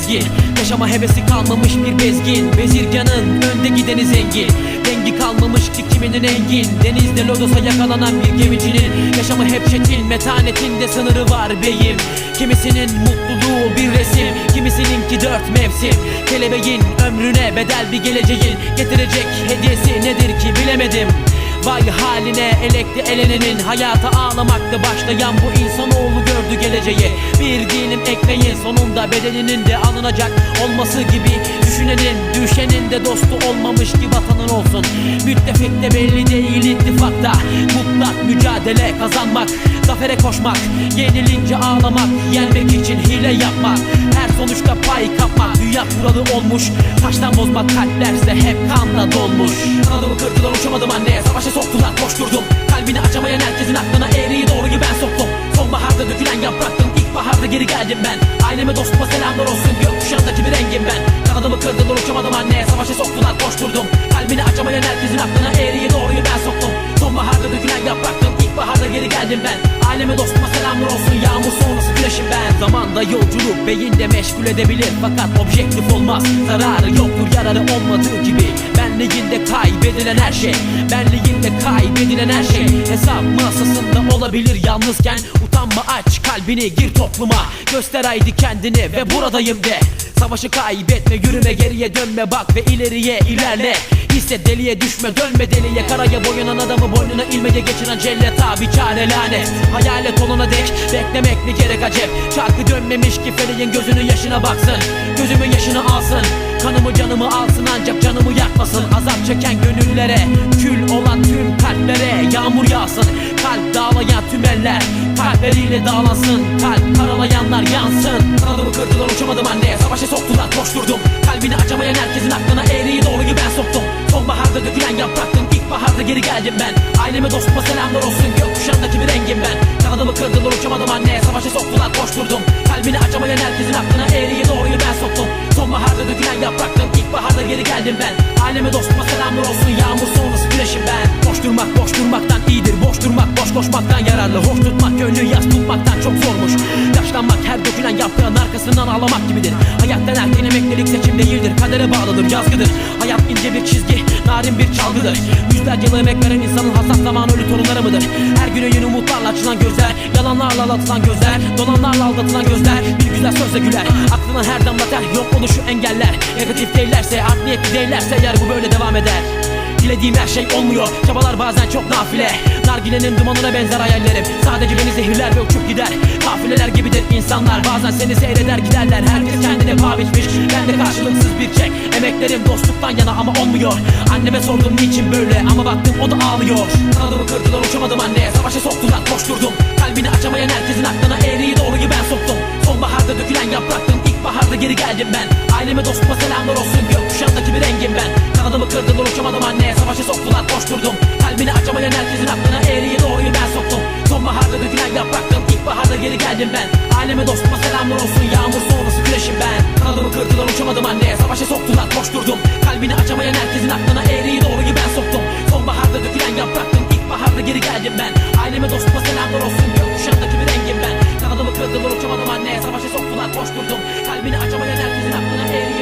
gezgin. Yaşama hevesi kalmamış bir bezgin. Bezirganın önde gideni zengin. Dengi kalmamış ki kiminin engin. Denizde lodosa yakalanan bir gemicinin yaşamı hep çetin, metanetinde sınırı var beyim. Kimisinin mutluluğu bir resim, kimisininki 4 mevsim. Kelebeğin ömrüne bedel bir geleceğin getirecek hediyesi nedir ki bilemedim. Vay haline elekti elenenin, hayata ağlamakta başlayan bu insanoğlu gördü geleceği. Bir dilim ekmeğin sonunda bedeninin de alınacak olması gibi. Düşünenin düşenin de dostu olmamış ki vatanın olsun. Müttefik de belli değil ittifakta. Mutlak mücadele kazanmak, zafere koşmak, yenilince ağlamak, yenmek için hile yapmak, her sonuçta pay kapmak. Dünya kuralı olmuş, taştan bozmak kalplerse hep kanla dolmuş. Kanadımı kırdılar, uçamadım anneye, savaşa soktular, koşturdum. Kalbini açamayan herkesin aklına eğriyi doğruyu ben soktum. Sonbaharda dökülen yapraktım, ilkbaharda geri geldim ben. Aileme dostuma selamlar olsun, gökkuşağındaki bir rengim ben. Kanadımı kırdılar, uçamadım anneye, savaşa soktular, koşturdum. Kalbini açamayan herkesin aklına eğriyi doğruyu ben soktum. Sonbaharda dökülen yapraktım, ilkbaharda geri geldim ben. Aileme dostuma selamlar olsun, yağmur sonrası güneşim ben. Zamanda yolculuk beyinde meşgul edebilir, fakat objektif olmaz. Zararı yoktur yararı olmadığı gibi. Benliğinde kaybedilen her şey, benliğinde kaybedilen her şey hesap masasında olabilir yalnızken. Utanma, aç kalbini, gir topluma, göster haydi kendini ve buradayım de. Savaşı kaybetme, yürüme, geriye dönme, bak ve ileriye ilerle. Hisset, deliye düşme, dönme deliye. Karaya boyanan adamı boynuna ilmece geçiren cellat abi çare lanet. Hayalet olana dek beklemek mi gerek acep. Çarkı dönmemiş ki feleğin gözünün yaşına baksın, gözümün yaşını alsın. Kanımı canımı alsın ancak canımı yakmasın. Azap çeken gönüllere, kül olan tüm kalplere yağmur yağsın. Kalp dağlayan tüm eller kalpleriyle dağlansın. Kalp karalayanlar yansın. Kanadımı kırdılar, uçamadım anneye, savaşa soktular, koşturdum. Kalbini açamayan herkesin aklına eğriyi doğruyu ben soktum. Sonbaharda dökülen yapraktım, ilkbaharda geri geldim ben. Aileme dostuma selamlar olsun, gökkuşağındaki bir rengim ben. Kanadımı kırdılar, uçamadım anneye, savaşa soktular, koşturdum. Kalbini açamayan herkesin aklına eğriyi doğruyu ben soktum. Sonbaharda dökülen yapraktım, ilkbaharda geri geldim ben. Aileme dostuma selamlar olsun, yağmur sonrası güneşim ben. Boş durmak boş durmaktan iyidir, boş durmak boş koşmaktan yararlı. Hoş tutmak gönlü yas tutmaktan çok zormuş. Yaşlanmak her dökülen yaprağın arkasından ağlamak gibidir. Hayattan erken emeklilik seçim değildir, kadere bağlıdır, yazgıdır. Hayat ince bir çizgi, narin bir çalgıdır. Yüzlerce yıl emek veren insanın hassas zaman ölü torunları mıdır? Her güne yeni umutlarla açılan gözler, yalanlarla aldatılan gözler, dolanlarla aldatılan gözler bir güzel sözle güler. Aklına her damla ter, yok oluşu engeller. Negatif değillerse, art niyetli değillerse eğer bu böyle devam eder. Dilediğim her şey olmuyor, çabalar bazen çok nafile. Nargilenin dumanına benzer hayallerim, sadece beni zehirler ve uçup gider. Kafileler gibidir insanlar, bazen seni seyreder giderler. Herkes kendine paha biçmiş, ben de karşılıksız bir çek. Emeklerim dostluktan yana ama olmuyor. Anneme sordum niçin böyle, ama baktım o da ağlıyor. Kanadımı kırdılar, uçamadım anneye, savaşa soktular, koşturdum. Kalbini açamayan herkesin aklına eğriyi doğruyu ben soktum. Sonbaharda dökülen yapraktım, ilkbaharda geri geldim ben. Aileme dostuma selamlar olsun, gökkuşağındaki bir rengim ben. Kanadımı kırdılar, uçamadım anneye, savaşa soktular, koşturdum. Kalbini açamayan herkesin aklına eğriyi doğruyu ben soktum. Sonbaharda dökülen yapraktım, ilkbaharda geri geldim ben. Aileme dostuma selamlar olsun, yağmur sonrası güneşim ben. Kanadımı kırdılar, uçamadım anneye, savaşa soktular, koşturdum. Kalbini açamayan herkesin aklına eğriyi doğruyu ben soktum. Sonbaharda dökülen yapraktım, ilkbaharda geri geldim ben. Aileme dostuma selamlar olsun, gökkuşağındaki bir rengim ben. Kanadımı kırdılar, uçamadım anneye, savaşa soktular, koşturdum. Kalbini açamayan herkesin aklına eğriyi